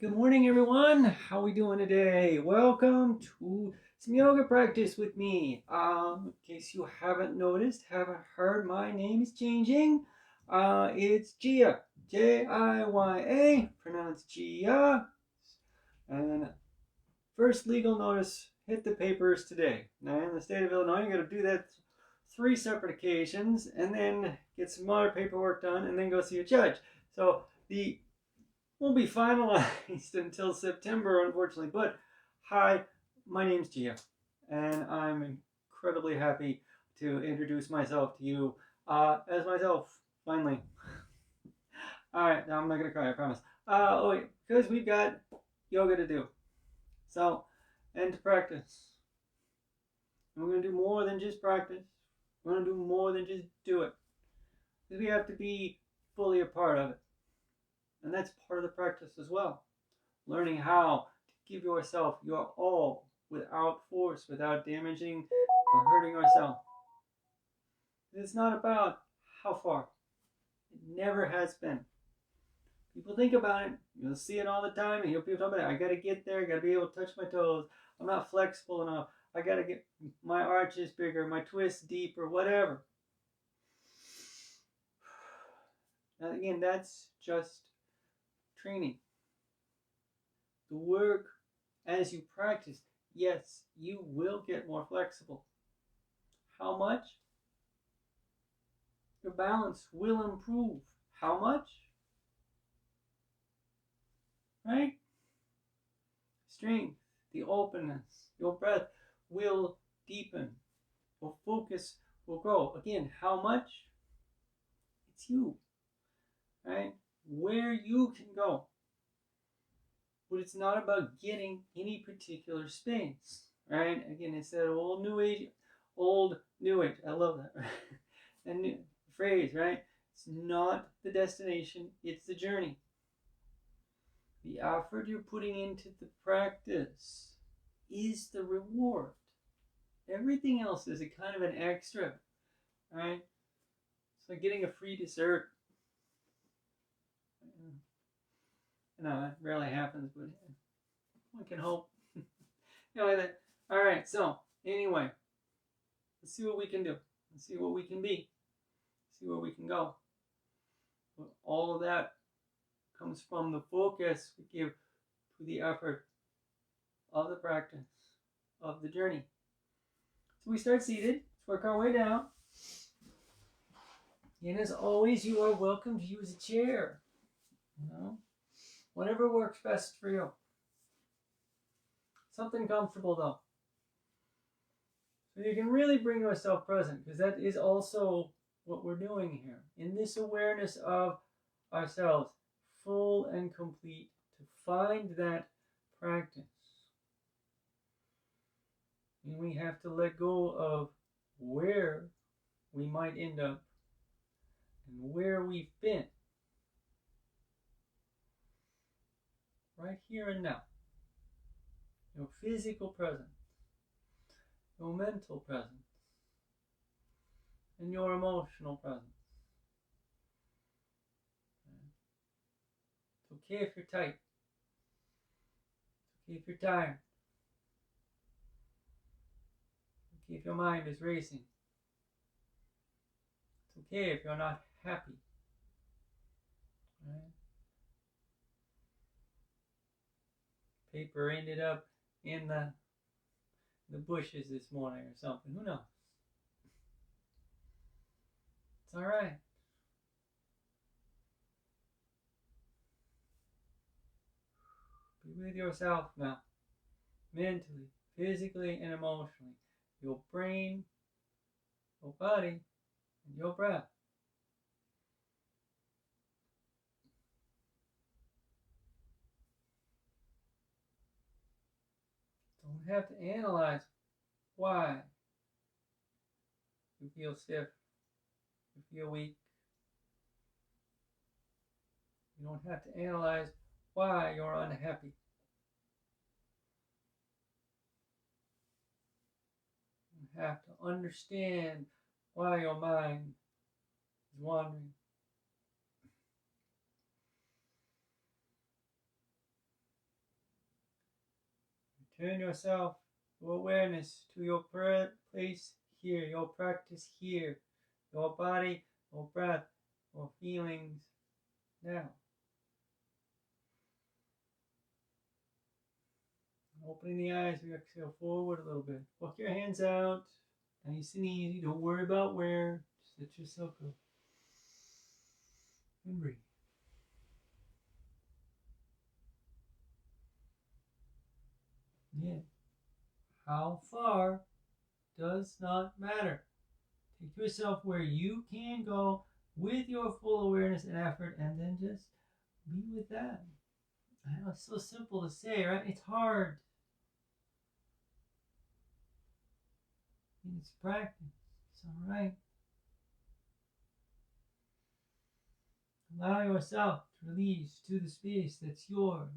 Good morning, everyone. How we doing today? Welcome to some yoga practice with me. In case you haven't noticed, haven't heard, my name is changing. It's Jiya, Jiya, pronounced Jiya. And first legal notice hit the papers today. Now, in the state of Illinois, you got to do that 3 separate occasions, and then get some more paperwork done, and then go see a judge. So the won't be finalized until September, unfortunately. But hi, my name's Jiya, and I'm incredibly happy to introduce myself to you as myself, finally. All right, now I'm not going to cry, I promise. Because we've got yoga to do. So, and to practice. And we're going to do more than just practice. We're going to do more than just do it. Because we have to be fully a part of it. And that's part of the practice as well. Learning how to give yourself your all without force, without damaging or hurting yourself. It's not about how far. It never has been. People think about it. You'll see it all the time. And you'll people talk about it. I got to get there. I got to be able to touch my toes. I'm not flexible enough. I got to get my arches bigger, my twists deeper, whatever. And again, that's just training. The work as you practice, yes, you will get more flexible. How much? Your balance will improve. How much? Right? Strength, the openness, your breath will deepen. Your focus will grow. Again, how much? It's you. Right? Where you can go. But it's not about getting any particular space, right? Again, it's that old new age. I love that. Right? And new phrase, right? It's not the destination, it's the journey. The effort you're putting into the practice is the reward. Everything else is a kind of an extra, right? It's like getting a free dessert. No, it rarely happens, but one can hope. All right, so anyway, let's see what we can do. Let's see what we can be. See where we can go. But all of that comes from the focus we give to the effort of the practice, of the journey. So we start seated. Let's work our way down. And as always, you are welcome to use a chair. Whatever works best for you. Something comfortable though. So you can really bring yourself present, because that is also what we're doing here. In this awareness of ourselves, full and complete, to find that practice. And we have to let go of where we might end up and where we've been. Right here and now. Your physical presence, your mental presence, and your emotional presence. It's okay if you're tight. It's okay if you're tired. It's okay if your mind is racing. It's okay if you're not happy. Right? Paper ended up in the bushes this morning or something. Who knows? It's all right. Be with yourself now. Mentally, physically, and emotionally. Your brain, your body, and your breath. Don't have to analyze why you feel stiff, you feel weak. You don't have to analyze why you're unhappy. You have to understand why your mind is wandering. Turn yourself, your awareness to your place here, your practice here, your body, your breath, your feelings now. Opening the eyes, we exhale forward a little bit. Walk your hands out, nice and easy. Don't worry about where. Just let yourself go. And breathe. Yeah. How far does not matter. Take yourself where you can go with your full awareness and effort, and then just be with that. I know it's so simple to say, right? It's hard. It's practice. It's all right. Allow yourself to release to the space that's yours.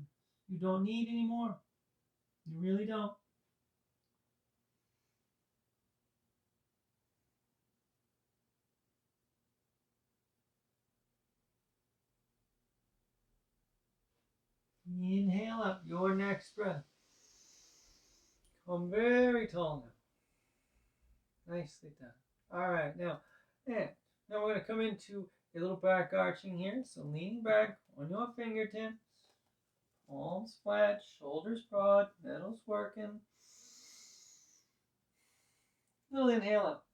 You don't need anymore. You really don't. Inhale up your next breath. Come very tall now. Nicely done. All right, now we're going to come into a little back arching here. So leaning back on your fingertips, palms flat, shoulders broad, middle's working. Little inhale up.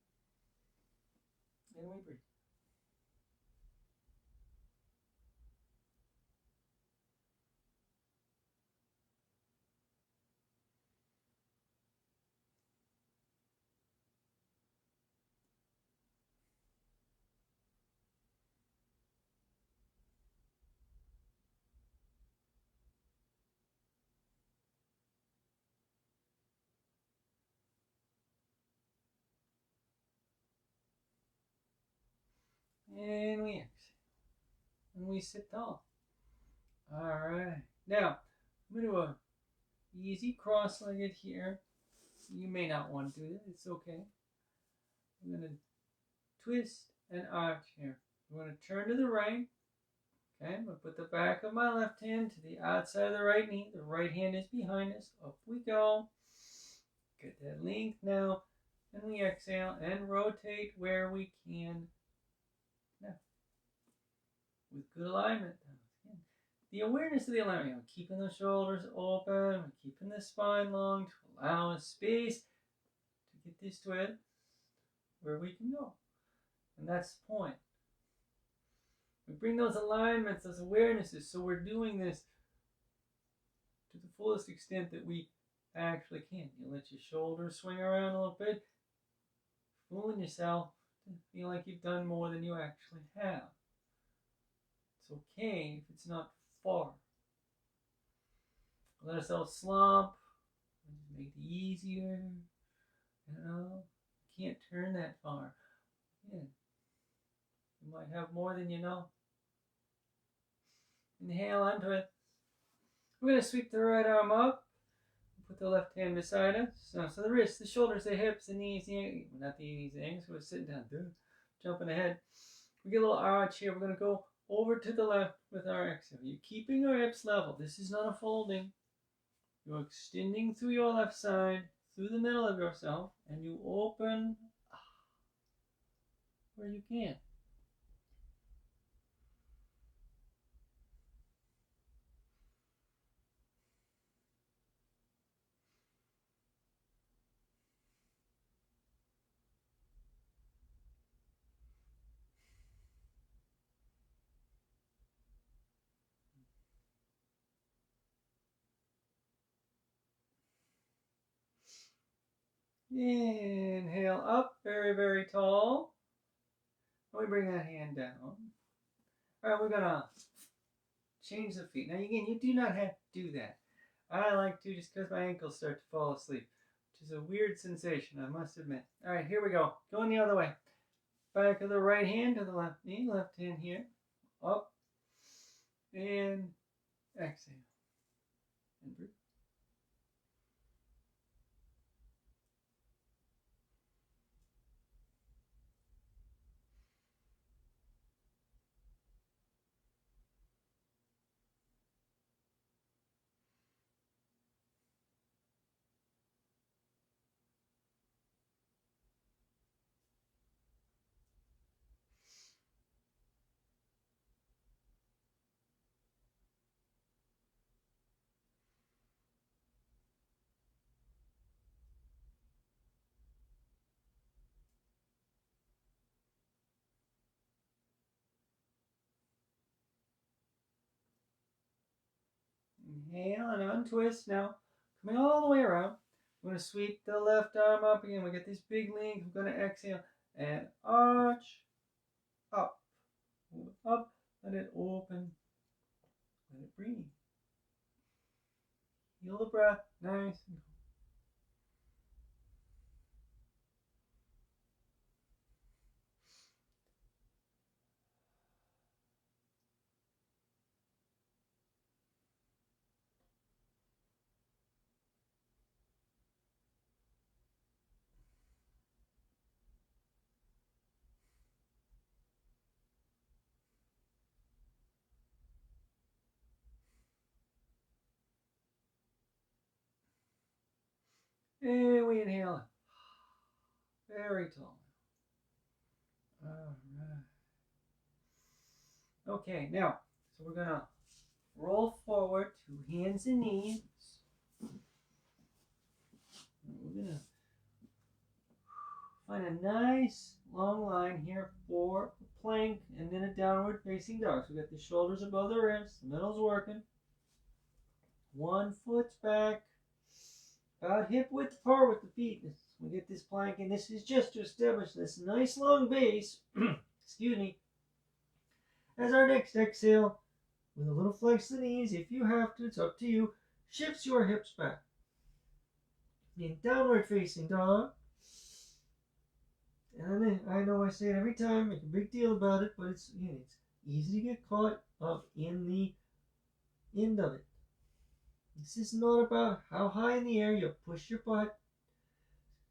And we breathe. And we exhale. And we sit tall. All right. Now, I'm going to do a easy cross-legged here. You may not want to do that. It's okay. I'm going to twist and arch here. I'm going to turn to the right. Okay, I'm going to put the back of my left hand to the outside of the right knee. The right hand is behind us. Up we go. Get that length now. And we exhale and rotate where we can. Now, with good alignment. The awareness of the alignment. Keeping the shoulders open. Keeping the spine long to allow us space to get this twist where we can go. And that's the point. We bring those alignments, those awarenesses, so we're doing this to the fullest extent that we actually can. You let your shoulders swing around a little bit, fooling yourself to feel like you've done more than you actually have. It's okay if it's not far. Let ourselves slump, and just make it easier. You know, you can't turn that far. Yeah. You might have more than you know. Inhale onto it. We're going to sweep the right arm up. Put the left hand beside us. So the wrists, the shoulders, the hips, the knees, not the knees, the ankles. We're sitting down. Jumping ahead. We get a little arch here. We're going to go over to the left with our exhale. You're keeping your hips level. This is not a folding. You're extending through your left side, through the middle of yourself, and you open where you can. Inhale up, very, very tall. And we bring that hand down. All right, we're going to change the feet. Now, again, you do not have to do that. I like to just because my ankles start to fall asleep, which is a weird sensation, I must admit. All right, here we go. Going the other way. Back of the right hand to the left knee, left hand here. Up and exhale. And breathe. Inhale and untwist now. Coming all the way around. We're going to sweep the left arm up again. We get this big length. We're going to exhale and arch. Up. Move it up. Let it open. Let it breathe. Feel the breath. Nice. And we inhale. Very tall. All right. Okay, now, so we're going to roll forward to hands and knees. We're going to find a nice long line here for a plank and then a downward facing dog. So we got the shoulders above the ribs, the middle's working. One foot's back, about hip width apart with the feet. We get this plank, and this is just to establish this nice long base. Excuse me. As our next exhale, with a little flex of the knees, if you have to, it's up to you, shifts your hips back. In downward facing dog. And I know I say it every time, make a big deal about it, but it's easy to get caught up in the end of it. This is not about how high in the air you push your butt,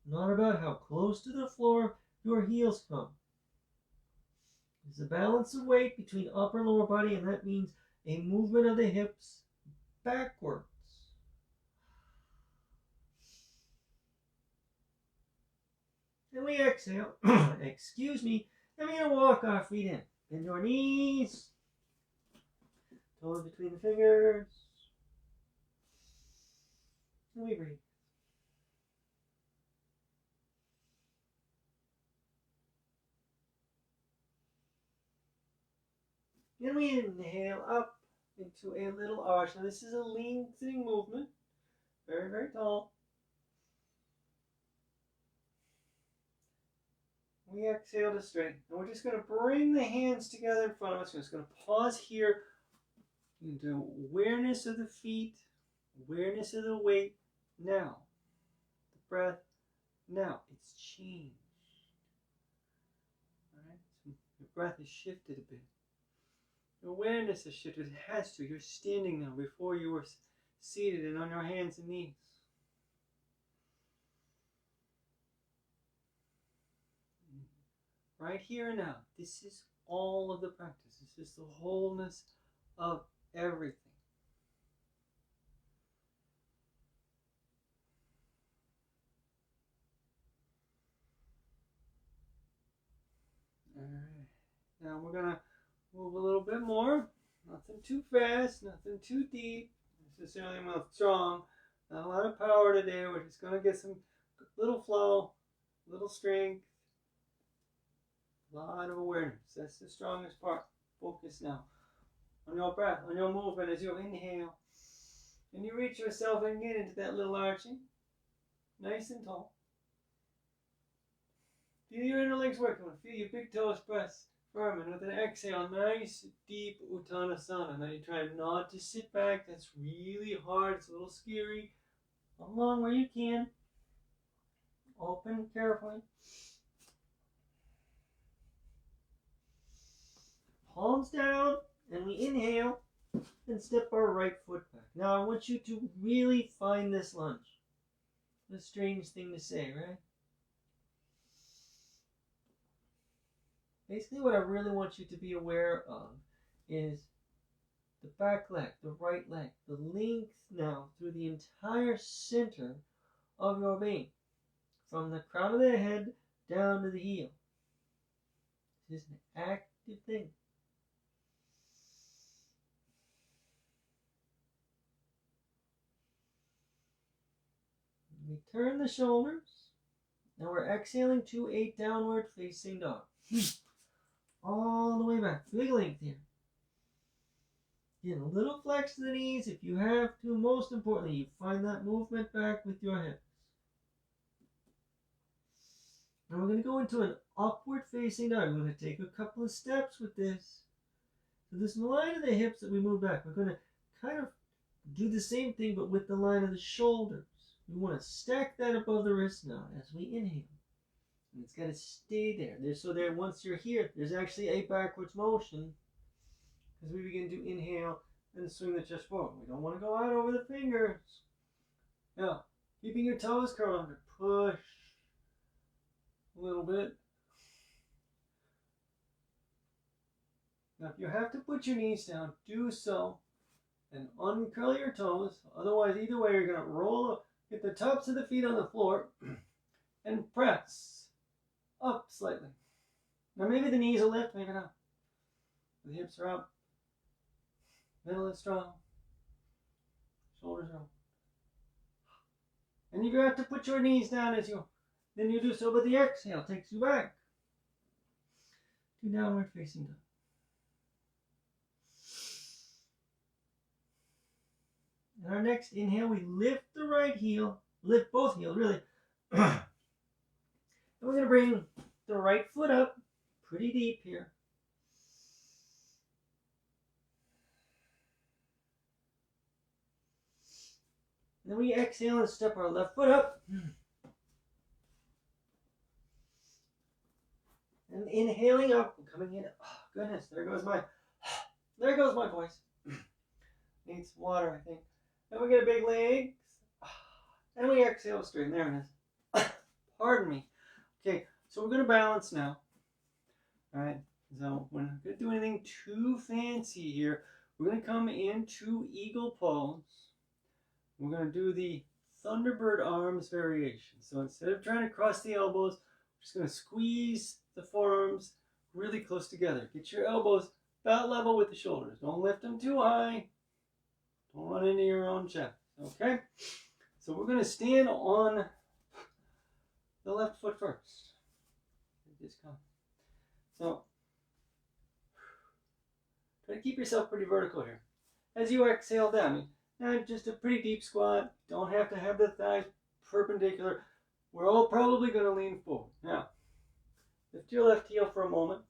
not about how close to the floor your heels come. It's a balance of weight between upper and lower body, and that means a movement of the hips backwards. And we exhale, excuse me, and we're going to walk our feet in. Bend your knees, toes between the fingers, and we breathe. And we inhale up into a little arch. Now this is a lengthening movement, very, very tall. We exhale to straighten. And we're just going to bring the hands together in front of us. We're just going to pause here into awareness of the feet, awareness of the weight. Now, the breath. Now, it's changed. All right? So your breath has shifted a bit. Your awareness has shifted. It has to. You're standing now. Before you were seated and on your hands and knees. Right here and now. This is all of the practice. This is the wholeness of everything. All right. Now we're going to move a little bit more. Nothing too fast, nothing too deep, necessarily strong. Not a lot of power today. We're just going to get some little flow, little strength. A lot of awareness. That's the strongest part. Focus now on your breath, on your movement as you inhale. And you reach yourself again into that little arching. Nice and tall. Feel your inner legs working. Feel your big toes pressed firm. And with an exhale, nice deep Uttanasana. Now you try not to sit back. That's really hard. It's a little scary. Along where you can. Open carefully. Palms down, and we inhale and step our right foot back. Now I want you to really find this lunge. It's a strange thing to say, right? Basically what I really want you to be aware of is the back leg, the right leg, the length now through the entire center of your being. From the crown of the head down to the heel. This is an active thing. We turn the shoulders. Now we're exhaling to a downward facing dog. All the way back. Big length here. Again, a little flex to the knees if you have to. Most importantly, you find that movement back with your hips. Now we're going to go into an upward facing dog. We're going to take a couple of steps with this. So this line of the hips that we move back, we're going to kind of do the same thing but with the line of the shoulders. We want to stack that above the wrist now as we inhale. And it's got to stay there. So there, once you're here, there's actually a backwards motion as we begin to inhale and swing the chest forward. We don't want to go out over the fingers. Now, keeping your toes curled under, push a little bit. Now, if you have to put your knees down, do so and uncurl your toes. Otherwise, either way, you're going to roll up, get the tops of the feet on the floor and press up slightly. Now, maybe the knees will lift, maybe not. The hips are up. Middle is strong. Shoulders are up. And you have to put your knees down then you do so, but the exhale takes you back to downward facing dog. And our next inhale, we lift the right heel, lift both heels really. And we're going to bring the right foot up pretty deep here. And then we exhale and step our left foot up. And inhaling up, coming in. Oh, goodness, there goes my voice. Needs water, I think. Then we get a big legs. And we exhale straight. There it is. Pardon me. Okay, so we're going to balance now. All right, so we're not going to do anything too fancy here. We're going to come into eagle pose. We're going to do the Thunderbird arms variation. So instead of trying to cross the elbows, we're just going to squeeze the forearms really close together. Get your elbows about level with the shoulders. Don't lift them too high. Don't run into your own chest. Okay? So we're going to stand on the left foot first. Just come. So try to keep yourself pretty vertical here. As you exhale down, now just a pretty deep squat. Don't have to have the thighs perpendicular. We're all probably going to lean forward. Now, lift your left heel for a moment.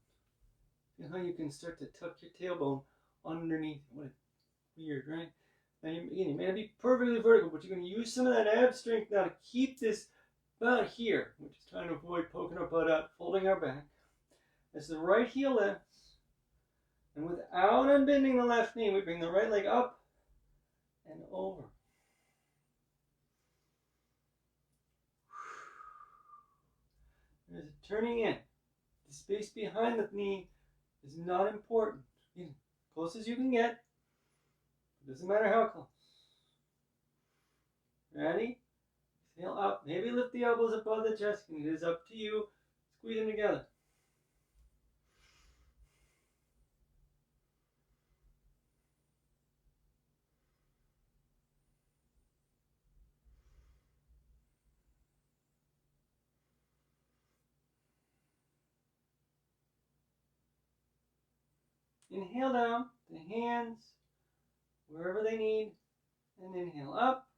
See how you can start to tuck your tailbone underneath. What weird, right? Now, you may not be perfectly vertical, but you're going to use some of that ab strength now to keep this about here. We're just trying to avoid poking our butt out, folding our back. As the right heel lifts, and without unbending the left knee, we bring the right leg up and over. There's a turning in. The space behind the knee is not important. Close as you can get. It doesn't matter how close. Ready? Exhale up. Maybe lift the elbows above the chest. It is up to you. Squeeze them together. Inhale down, the hands wherever they need, and inhale up.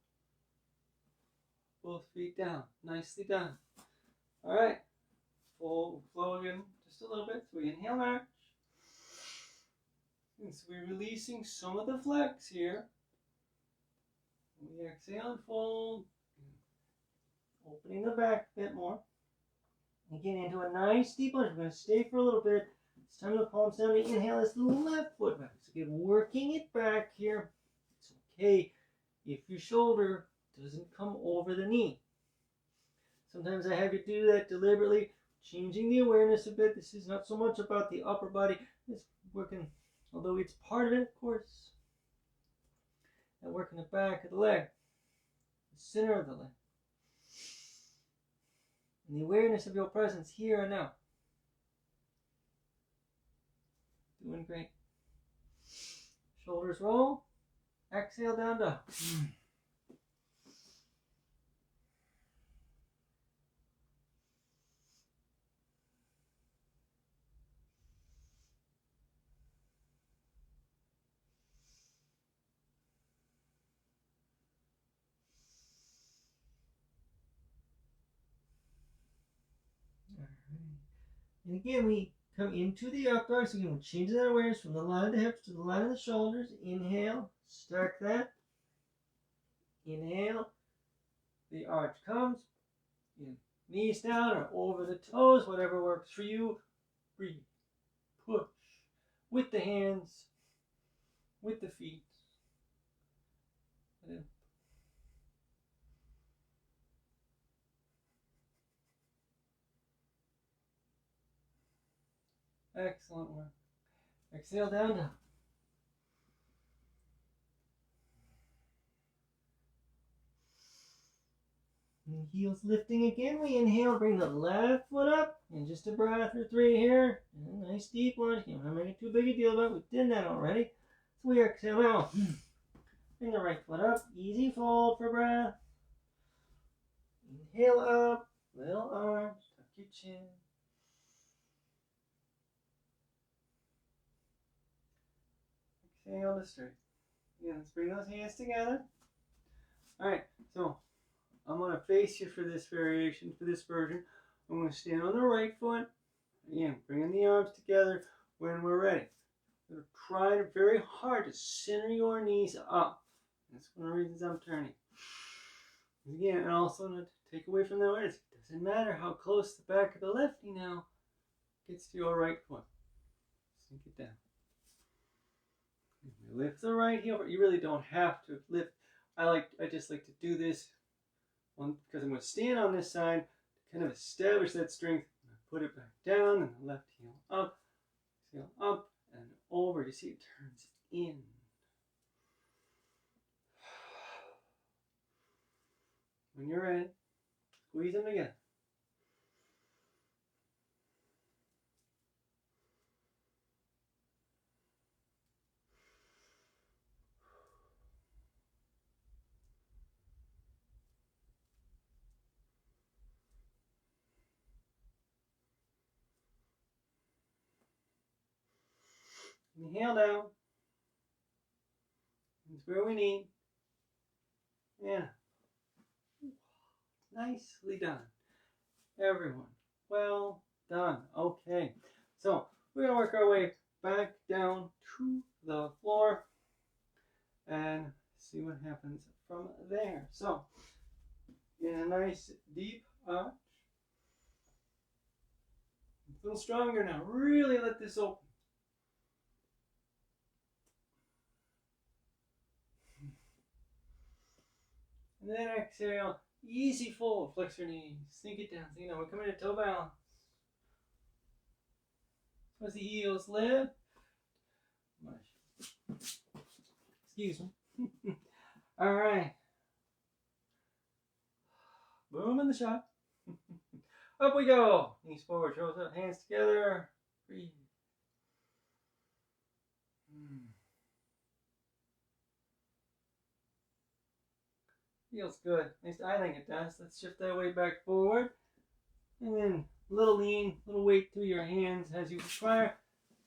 Both feet down, nicely done. All right, full flow again, just a little bit. So we inhale, arch. And so we're releasing some of the flex here. We exhale and fold, opening the back a bit more. And get into a nice deep lunge. We're going to stay for a little bit. It's time to palms down. The inhale is the left foot back. So again, working it back here. It's okay if your shoulder doesn't come over the knee. Sometimes I have you do that deliberately, changing the awareness a bit. This is not so much about the upper body. It's working, although it's part of it, of course. And working the back of the leg, the center of the leg. And the awareness of your presence here and now. Doing great. Shoulders roll. Exhale, down dog. And again, we come into the up dog. So again, we're changing that awareness from the line of the hips to the line of the shoulders. Inhale, start that. Inhale, the arch comes. Knees down or over the toes, whatever works for you. Breathe. Push. With the hands, with the feet. Excellent work. Exhale down, down. And heels lifting again. We inhale, bring the left foot up. And just a breath or 3 here. And a nice deep one. You don't make it too big a deal about it. We did that already. So we exhale now. Bring the right foot up. Easy fold for breath. Inhale up. Little arms. Tuck your chin. Exhale to straight. Yeah, let's bring those hands together. Alright, so I'm going to face you for this variation, for this version. I'm going to stand on the right foot. Again, bringing the arms together when we're ready. We're going to try very hard to center your knees up. That's one of the reasons I'm turning. Again, and also to take away from the awareness. It doesn't matter how close the back of the left knee now gets to your right foot. Sink it down. Lift the right heel, but you really don't have to lift. I just like to do this one because I'm going to stand on this side to kind of establish that strength. Put it back down and the left heel up and over. You see it turns in. When you're ready, squeeze them together. Inhale down. That's where we need. Yeah. Nicely done. Everyone. Well done. Okay. So we're going to work our way back down to the floor and see what happens from there. So in a nice deep arch. A little stronger now. Really let this open. And then exhale. Easy fold. Flex your knees. Sink it down. So, we're coming to toe balance. As the heels lift. Excuse me. All right. Boom in the shot. Up we go. Knees forward, toes up, hands together. Breathe. Feels good. At least I think it does. Let's shift that weight back forward. And then a little lean, a little weight through your hands as you require.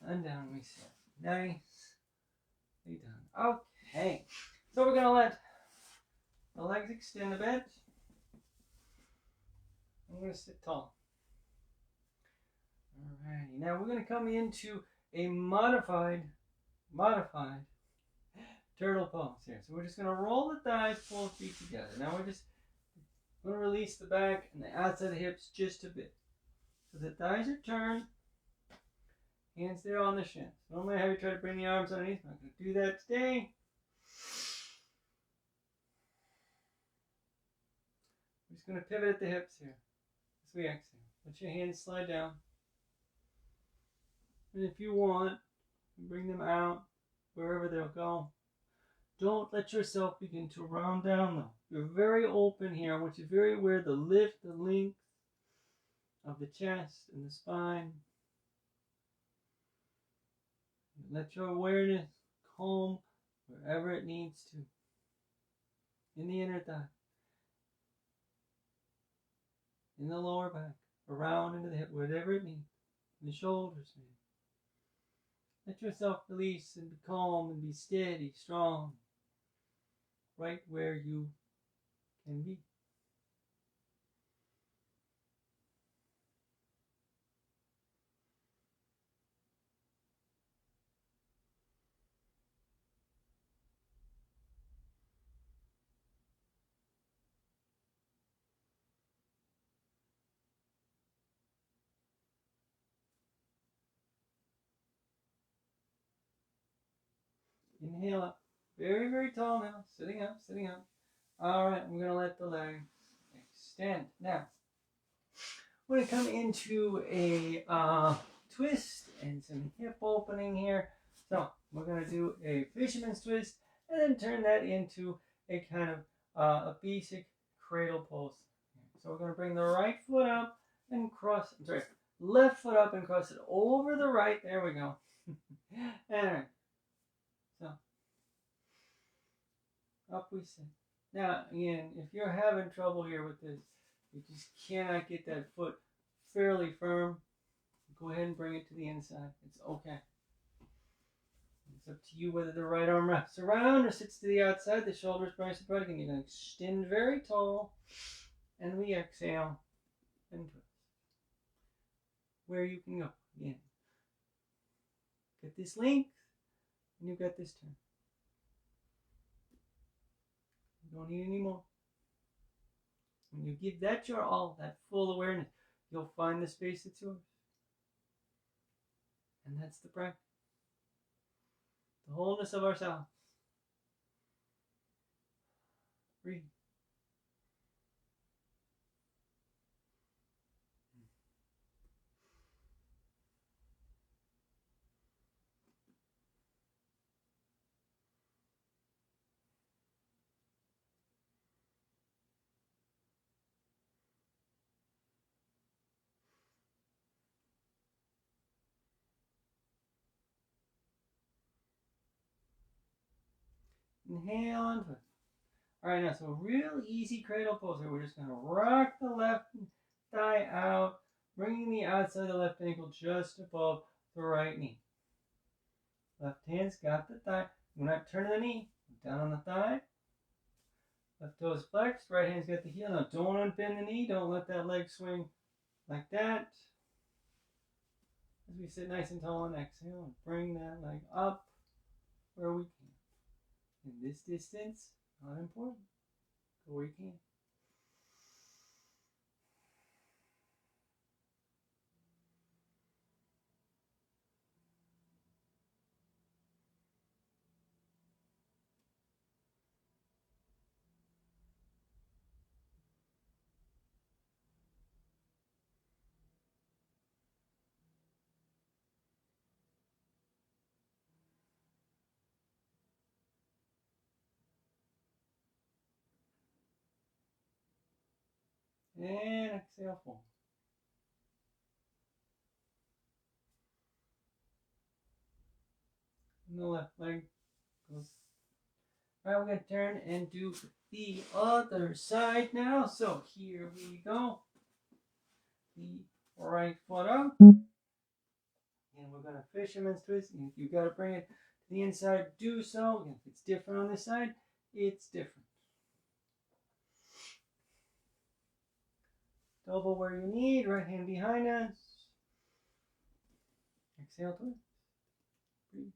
And down we sit. Nicely done. Okay. So we're going to let the legs extend a bit. I'm going to sit tall. Alrighty. Now we're going to come into a modified turtle pose here. So we're just going to roll the thighs, pull the feet together. Now we're just going to release the back and the outside of the hips just a bit. So the thighs are turned. Hands there on the shins. Normally I have you try to bring the arms underneath. I'm not going to do that today. I'm just going to pivot at the hips here. As we exhale. Let your hands slide down. And if you want, bring them out wherever they'll go. Don't let yourself begin to round down though. You're very open here. I want you very aware of the lift, the length of the chest and the spine. Let your awareness calm wherever it needs to. In the inner thigh. In the lower back. Around into the hip. Whatever it needs. In the shoulders. Let yourself release and be calm and be steady, strong. Right where you can be. Inhale up. Very, very tall now. Sitting up, sitting up. All right, we're going to let the legs extend. Now, we're going to come into a twist and some hip opening here. So we're going to do a fisherman's twist and then turn that into a kind of a basic cradle pose. So we're going to bring the right foot up and cross, left foot up and cross it over the right. There we go. All right. So up we sit. Now, again, if you're having trouble here with this, you just cannot get that foot fairly firm, go ahead and bring it to the inside. It's okay. It's up to you whether the right arm wraps around or sits to the outside. The shoulders brace apart. Again, you're going to extend very tall. And we exhale and twist. Where you can go. Again. Get this length, and you've got this turn. You don't need any more. When you give that your all, that full awareness, you'll find the space that's yours. And that's the practice. The wholeness of ourselves. Breathe. Inhale and twist. All right, now, so real easy cradle pose here. We're just going to rock the left thigh out, bringing the outside of the left ankle just above the right knee. Left hand's got the thigh. We're not turning the knee. Down on the thigh. Left toe is flexed. Right hand's got the heel. Now, don't unbend the knee. Don't let that leg swing like that. As we sit nice and tall and exhale, and bring that leg up where we can. In this distance, not important. Go where you can. And exhale, forward. And the left leg goes. All right, we're going to turn and do the other side now. So here we go. The right foot up. And we're going to fisherman's twist. And if you've got to bring it to the inside, do so. And if it's different on this side, it's different. Double where you need. Right hand behind us. Exhale, twist. Breathe.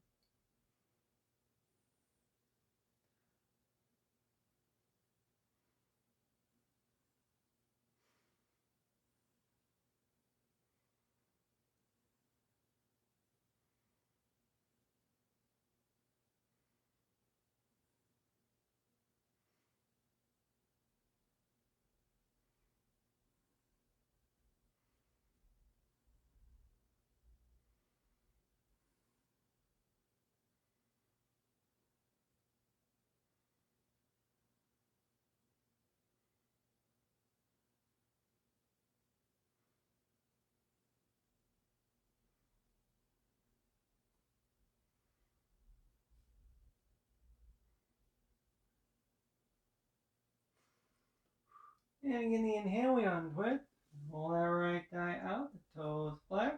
And again, the inhale, we untwist. Roll that right thigh out. The toes flex.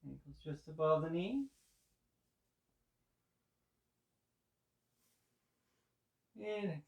Ankles just above the knee. And exhale.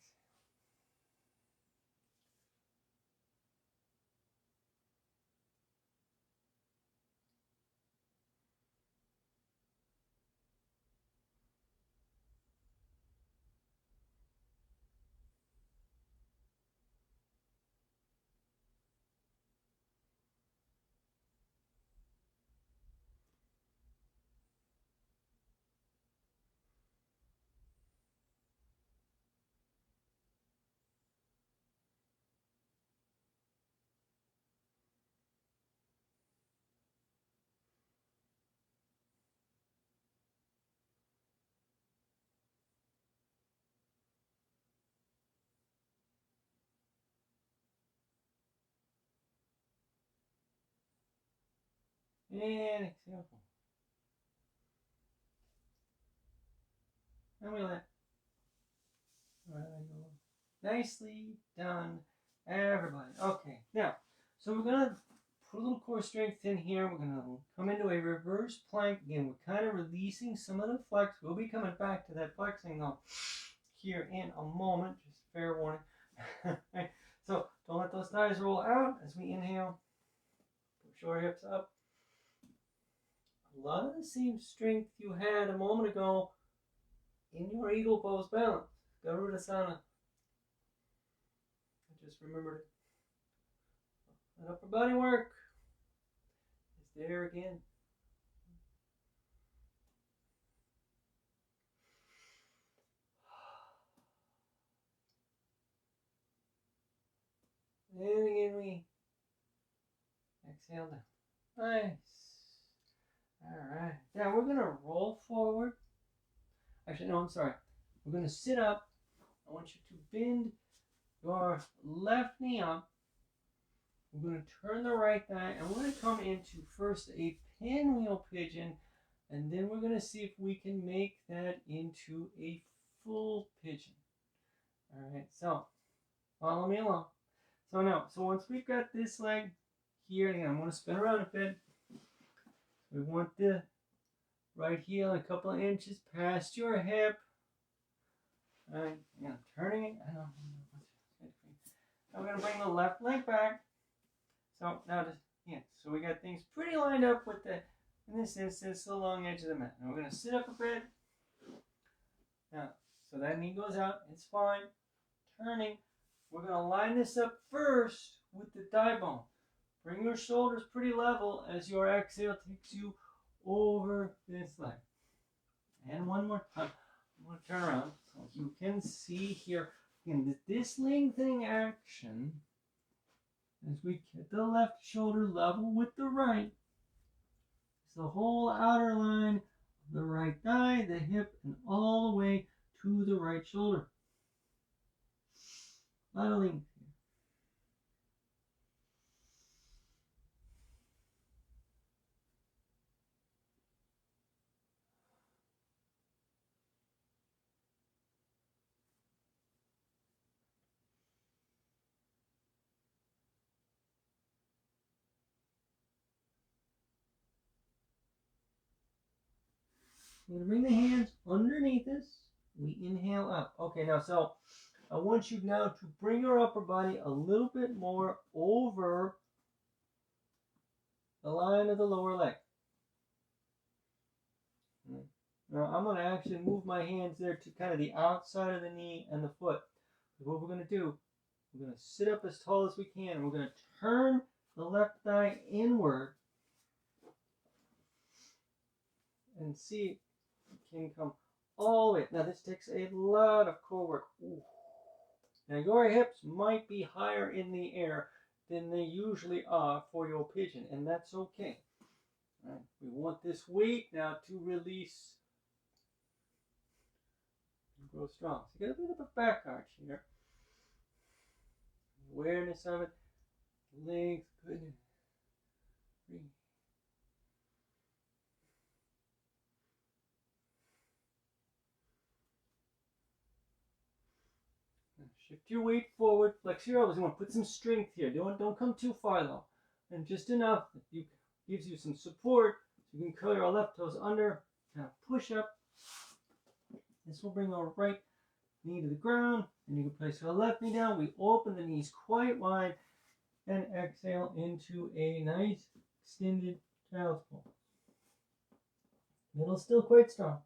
And exhale. And we let. Nicely done, everybody. Okay, now, so we're going to put a little core strength in here. We're going to come into a reverse plank. Again, we're kind of releasing some of the flex. We'll be coming back to that flexing though here in a moment. Just fair warning. Right. So don't let those thighs roll out as we inhale. Push your hips up. A lot of the same strength you had a moment ago in your eagle pose balance. Garudasana. I just remembered it. That upper body work is there again. And again we exhale down. Nice. Alright. Now we're going to roll forward. Actually, no, I'm sorry. We're going to sit up. I want you to bend your left knee up. We're going to turn the right thigh, and we're going to come into first a pinwheel pigeon, and then we're going to see if we can make that into a full pigeon. All right, so follow me along. So now, once we've got this leg here, again, I'm going to spin around a bit. We want the right heel a couple of inches past your hip. All right, yeah, turning it. I know. Now we're going to bring the left leg back. So now, so we got things pretty lined up with the, in this instance, the long edge of the mat. Now we're going to sit up a bit. Now, so that knee goes out. It's fine. Turning. We're going to line this up first with the thigh bone. Bring your shoulders pretty level as your exhale takes you over this leg. And one more time. I'm going to turn around so you can see here. Again, this lengthening action as we get the left shoulder level with the right. It's the whole outer line of the right thigh, the hip, and all the way to the right shoulder. A lot of length here. We're going to bring the hands underneath us. We inhale up. Okay, now so I want you now to bring your upper body a little bit more over the line of the lower leg. Now I'm going to actually move my hands there to kind of the outside of the knee and the foot. What we're going to do, we're going to sit up as tall as we can. And we're going to turn the left thigh inward and see if it can come all the way. Now this takes a lot of core work. Ooh. Now your hips might be higher in the air than they usually are for your pigeon, and that's okay. All right. We want this weight now to release and grow strong. So you get a bit of a back arch here. Awareness of it. Legs, goodness. Breathe. Shift your weight forward, flex your elbows. You want to put some strength here. Don't come too far though. And just enough that gives you some support. So you can curl your left toes under, kind of push up. This will bring our right knee to the ground. And you can place your left knee down. We open the knees quite wide and exhale into a nice extended child's pose. Middle still quite strong.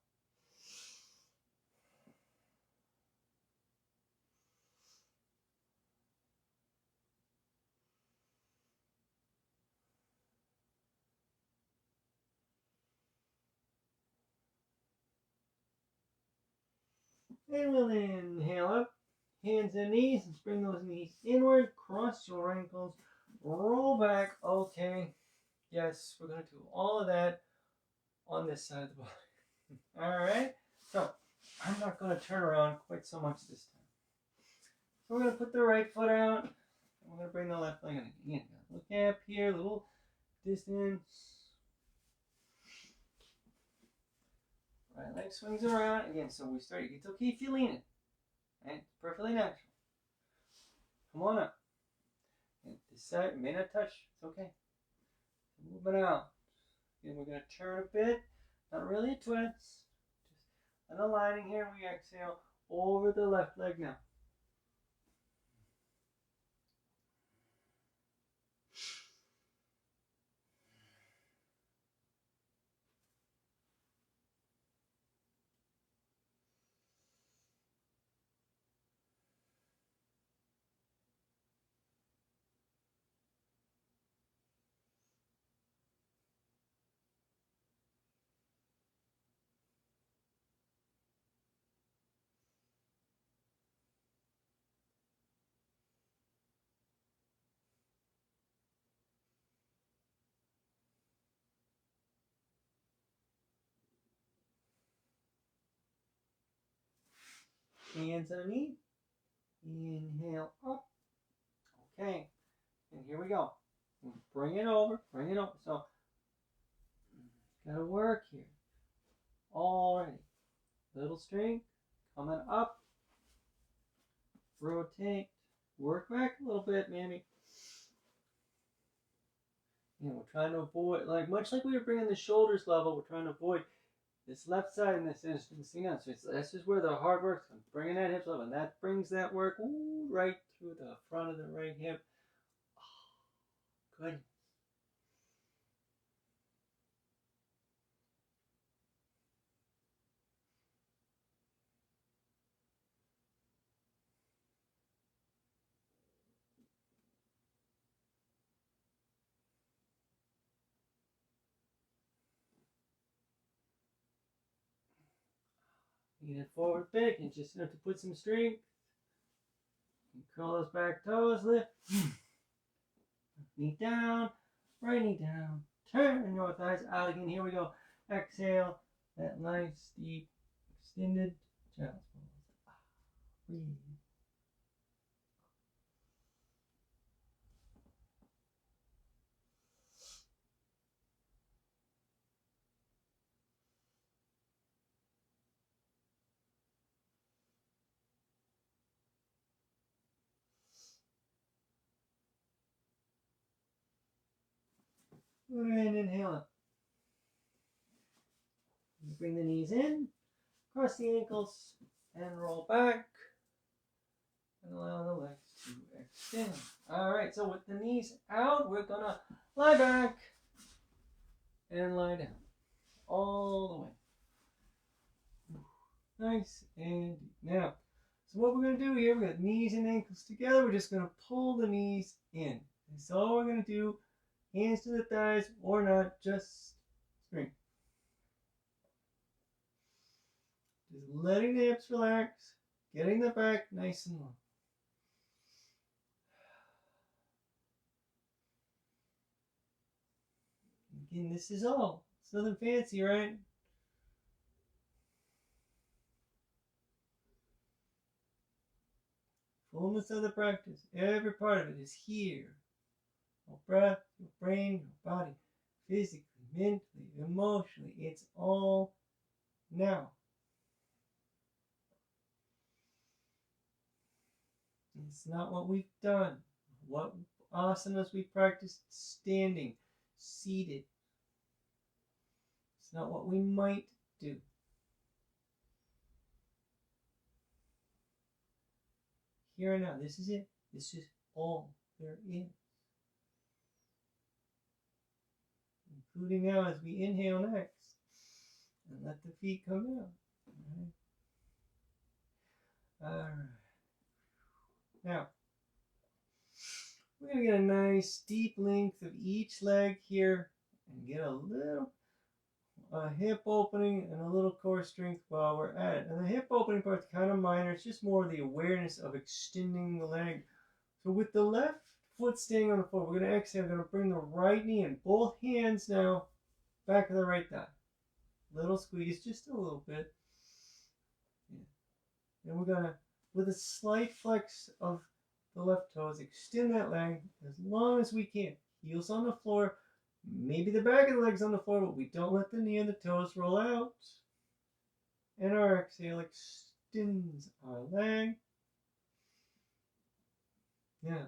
And we'll inhale up, hands and knees, and bring those knees inward, cross your ankles, roll back. Okay, yes, we're going to do all of that on this side of the body. All right, so I'm not going to turn around quite so much this time. So we're going to put the right foot out, and we're going to bring the left leg in again. Look up here, little distance. Right leg swings around again. So we start. It's okay if you lean it. Right? It's perfectly natural. Come on up. And this side may not touch. It's okay. Moving out. And we're going to turn a bit. Not really a twist. Just an aligning here. We exhale over the left leg now. Hands underneath. Inhale up. Okay. And here we go. Bring it over. Bring it over. So, gotta work here. Alrighty. Little strength. Coming up. Rotate. Work back a little bit, maybe. And we're trying to avoid, much like we were bringing the shoulders level, we're trying to avoid this left side and this thing on. So that's just where the hard work comes. Bringing that hip level. And that brings that work right through the front of the right hip. Oh, good. Lean it forward a bit and just enough to put some strength. And curl those back toes, lift. Knee down, right knee down. Turn your thighs out again. Here we go. Exhale. That nice, deep, extended child's pose. Breathe. And inhale up. Bring the knees in, cross the ankles, and roll back. And allow the legs to extend. Alright, so with the knees out, we're going to lie back and lie down. All the way. Nice and deep. Now, so what we're going to do here, we got knees and ankles together. We're just going to pull the knees in. That's all we're going to do. Hands to the thighs or not, just spring. Just letting the hips relax, getting the back nice and long. Again, this is all. It's nothing fancy, right? Fullness of the practice. Every part of it is here. Your breath, your brain, your body. Physically, mentally, emotionally. It's all now. It's not what we've done. What asanas we practiced standing, seated. It's not what we might do. Here and now. This is it. This is all there is. Including now as we inhale next. And let the feet come down. Alright. Now, we're going to get a nice deep length of each leg here and get a little hip opening and a little core strength while we're at it. And the hip opening part's kind of minor. It's just more the awareness of extending the leg. So with the left foot staying on the floor, we're going to exhale. We're going to bring the right knee in. Both hands now back of the right thigh. Little squeeze, just a little bit. Yeah. And we're going to, with a slight flex of the left toes, extend that leg as long as we can. Heels on the floor. Maybe the back of the leg's on the floor, but we don't let the knee and the toes roll out. And our exhale extends our leg. Yeah.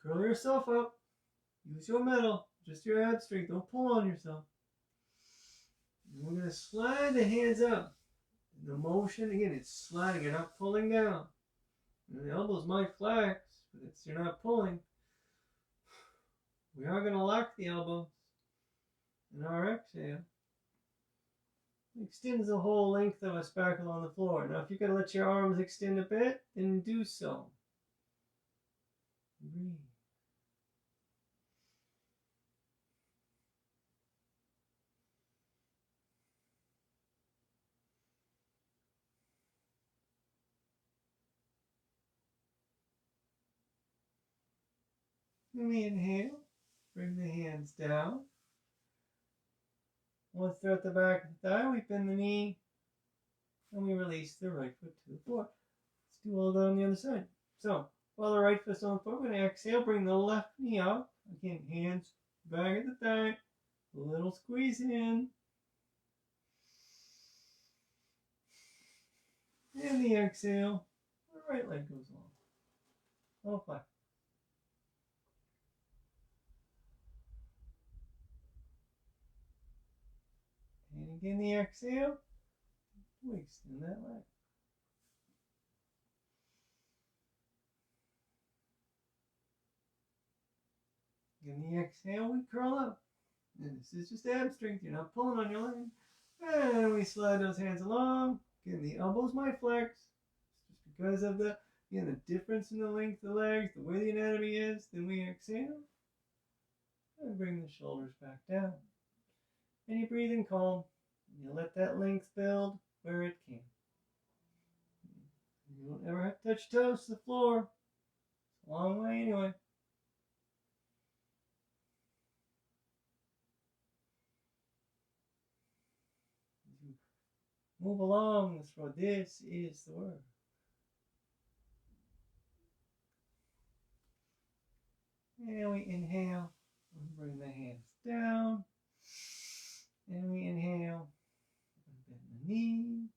Curl yourself up. Use your middle, just your ab strength. Don't pull on yourself. And we're going to slide the hands up. The motion, again, it's sliding. You're not pulling down. And the elbows might flex, but you're not pulling. We are going to lock the elbows. And our exhale extends the whole length of a spackle on the floor. Now, if you're going to let your arms extend a bit, then do so. Breathe. Then we inhale, bring the hands down. Once they're at the back of the thigh, we bend the knee, and we release the right foot to the floor. Let's do all that on the other side. So, while the right foot's on the floor, we're going to exhale, bring the left knee up. Again, hands back at the thigh, a little squeeze in. And the exhale, the right leg goes long. All flat. And again, the exhale, we extend that leg. Again, the exhale, we curl up. And this is just ab strength. You're not pulling on your leg. And we slide those hands along. Again, the elbows might flex. It's just because of the difference in the length of the legs, the way the anatomy is. Then we exhale. And bring the shoulders back down. And you breathe in calm. And you let that length build where it can. You don't ever have to touch toes to the floor. It's a long way anyway. Move along this road. This is the word. And we inhale and bring the hands down. And we inhale and bend the knee.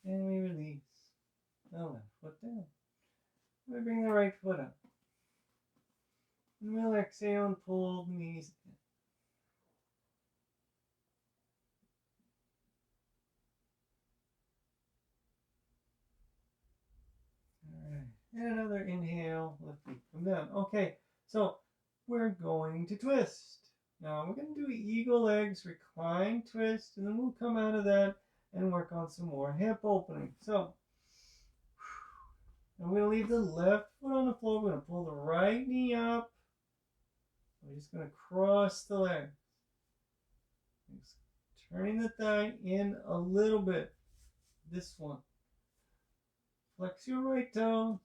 And we release the left foot down. We bring the right foot up. And we'll exhale and pull the knees in. And another inhale, lift feet come down. Okay, so we're going to twist. Now we're going to do eagle legs, recline, twist, and then we'll come out of that and work on some more hip opening. So, I'm going to leave the left foot on the floor. We're going to pull the right knee up. We're just going to cross the leg. Just turning the thigh in a little bit. This one. Flex your right toes.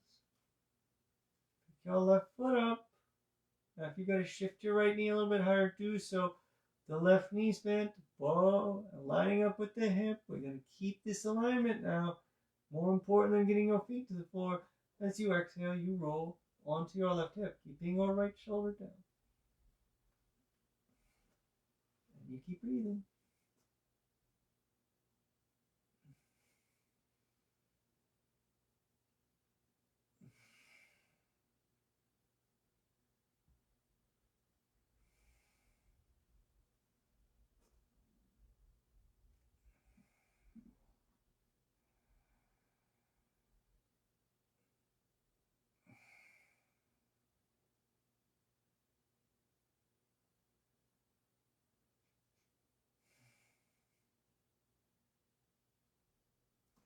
Your left foot up. Now if you got to shift your right knee a little bit higher, do so. The left knee's bent, ball, lining up with the hip. We're going to keep this alignment now. More important than getting your feet to the floor. As you exhale, you roll onto your left hip, keeping your right shoulder down. And you keep breathing.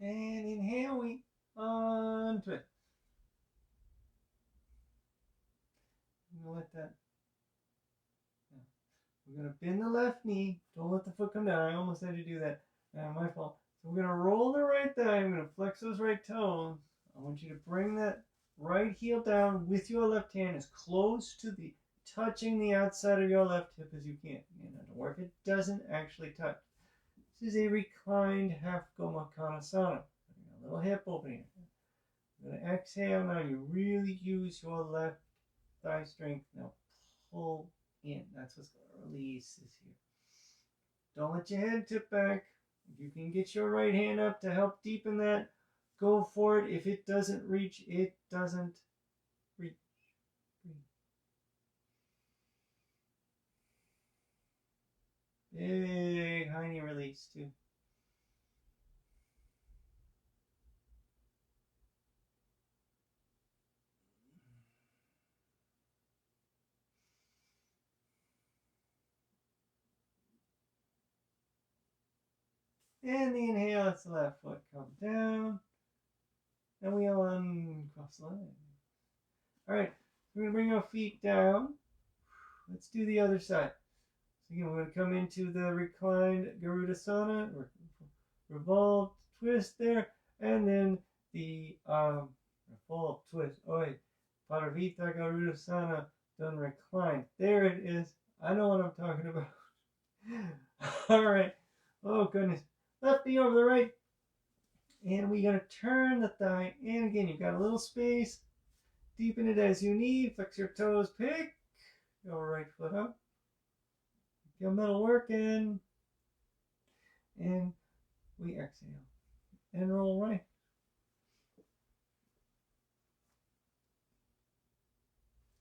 And inhale, we untwist. I'm going to let that. We're going to bend the left knee. Don't let the foot come down. I almost had to do that. My fault. So we're going to roll the right thigh. I'm going to flex those right toes. I want you to bring that right heel down with your left hand as close to the touching the outside of your left hip as you can. Don't worry if it doesn't actually touch. This is a reclined half Gomakana. A little hip opening. I'm going to exhale now. You really use your left thigh strength. Now pull in. That's what's going to release this here. Don't let your head tip back. If you can get your right hand up to help deepen that, go for it. If it doesn't reach, it doesn't reach. Big hiney release too. And the inhale, let's the left foot come down. And we'll uncross the leg. Alright, we're going to bring our feet down. Let's do the other side. So again, we're going to come into the reclined Garudasana, or revolved twist there, and then the full twist. Oi, Paravita Garudasana, done reclined. There it is. I know what I'm talking about. Alright. Oh, goodness. Left knee over the right. And we're going to turn the thigh. And again, you've got a little space. Deepen it as you need. Flex your toes. Pick. Go right foot up. Your middle working. And we exhale. And roll right.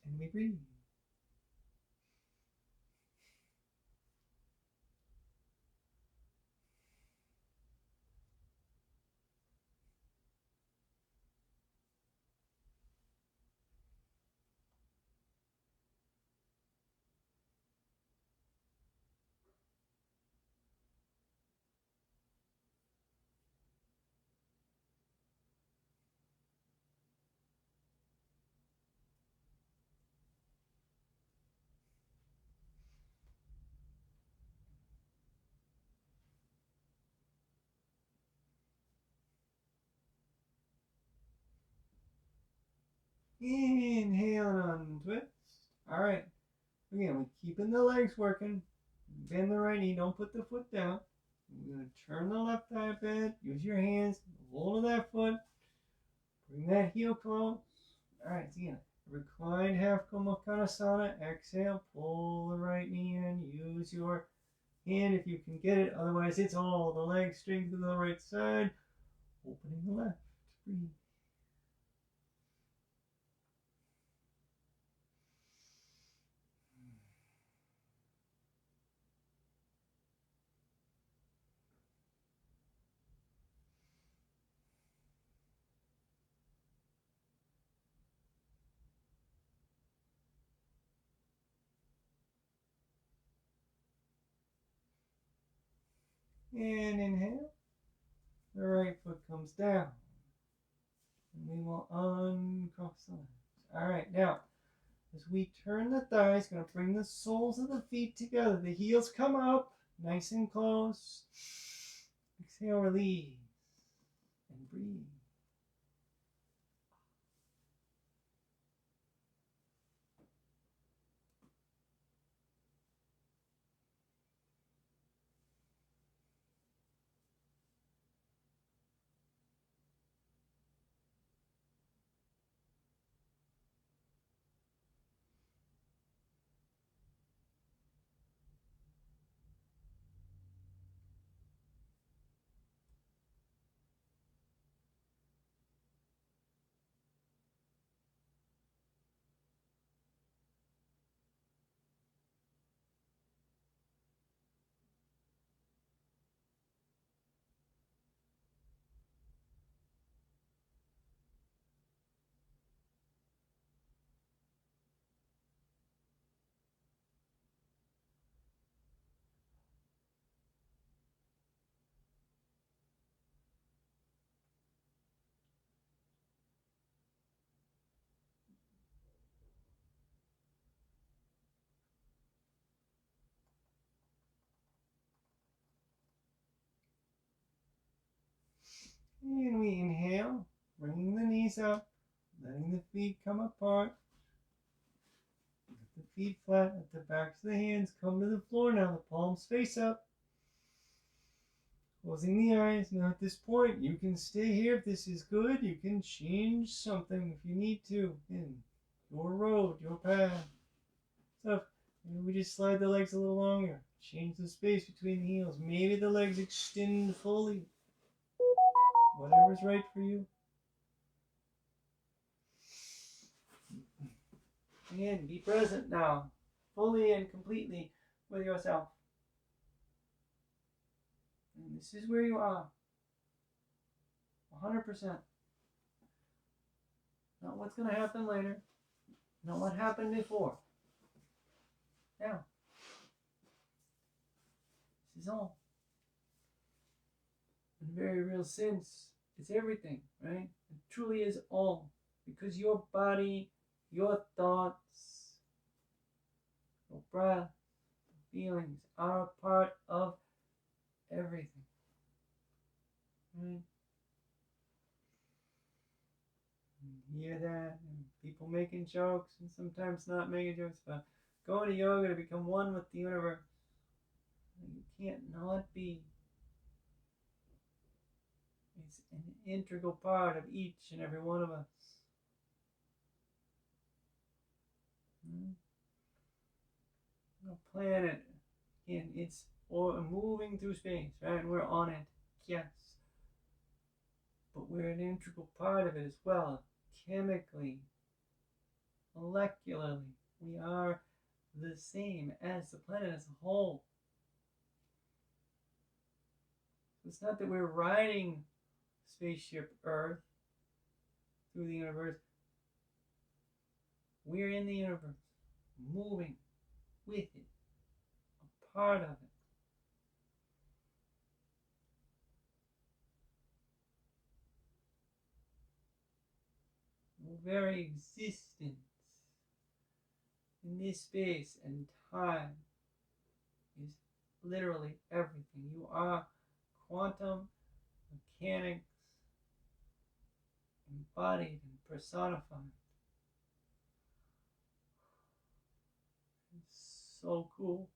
And we breathe. Inhale and untwist. Alright. Again, we're keeping the legs working. Bend the right knee. Don't put the foot down. We're going to turn the left thigh a bit. Use your hands. Hold of that foot. Bring that heel close. Alright, so again, reclined half Gomukhana. Exhale. Pull the right knee in. Use your hand if you can get it. Otherwise, it's all the legs straight to the right side. Opening the left. Breathe. And inhale. The right foot comes down. And we will uncross the legs. Alright, now, as we turn the thighs, going to bring the soles of the feet together. The heels come up, nice and close. Exhale, release. And breathe. And we inhale, bringing the knees up, letting the feet come apart. Let the feet flat, let the backs of the hands come to the floor now, the palms face up. Closing the eyes. Now at this point, you can stay here if this is good. You can change something if you need to. In your road, your path. So maybe we just slide the legs a little longer. Change the space between the heels. Maybe the legs extend fully. Whatever's right for you. Again, be present now, fully and completely with yourself. And this is where you are. 100%. Not what's going to happen later. Not what happened before. Now. This is all. In a very real sense, it's everything, right? It truly is all. Because your body, your thoughts, your breath, feelings are a part of everything. Right? You hear that? And people making jokes and sometimes not making jokes about going to yoga to become one with the universe. You can't not be. It's an integral part of each and every one of us. The planet, again, it's moving through space, right? And we're on it, yes. But we're an integral part of it as well. Chemically, molecularly, we are the same as the planet as a whole. It's not that we're riding spaceship Earth through the universe. We're in the universe, moving with it, a part of it. Our very existence in this space and time is literally everything. You are quantum mechanics embodied and personified. It's so cool.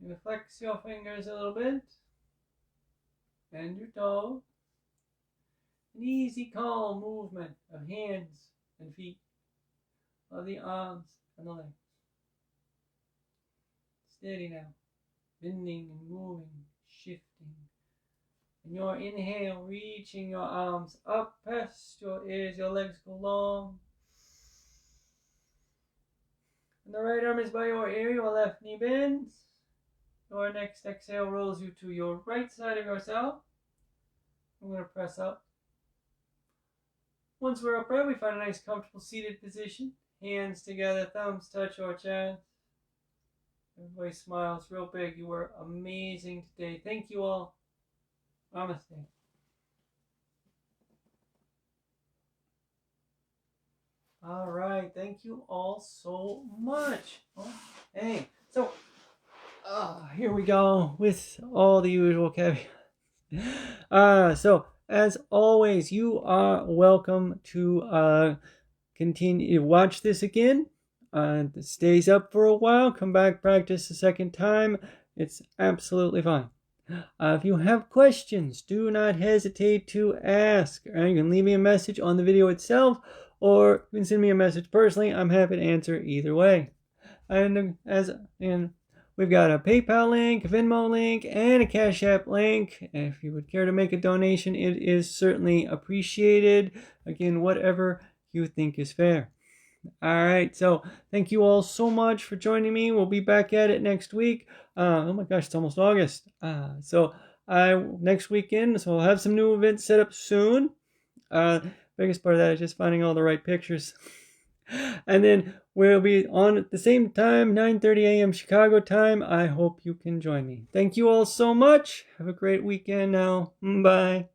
You flex your fingers a little bit, and your toes, An easy, calm movement of hands and feet, of the arms and the legs. Steady now, bending and moving, shifting. And your inhale, reaching your arms up past your ears, your legs go long. And the right arm is by your ear, your left knee bends. Your next exhale rolls you to your right side of yourself. I'm going to press up. Once we're upright, we find a nice comfortable seated position. Hands together, thumbs touch our chest. Everybody smiles real big. You were amazing today. Thank you all. Namaste. All right. Thank you all so much. Oh, hey. So, here we go with all the usual caveats. So, as always, you are welcome to continue to watch this again. It stays up for a while. Come back, practice a second time. It's absolutely fine. If you have questions, do not hesitate to ask. You can leave me a message on the video itself, or you can send me a message personally. I'm happy to answer either way. And we've got a PayPal link, a Venmo link, and a CashApp link. If you would care to make a donation, it is certainly appreciated. Again, whatever you think is fair. All right, so thank you all so much for joining me. We'll be back at it next week. Oh my gosh, it's almost August. Next weekend, so I'll have some new events set up soon. Biggest part of that is just finding all the right pictures. And then we'll be on at the same time, 9:30 a.m. Chicago time. I hope you can join me. Thank you all so much. Have a great weekend now. Bye.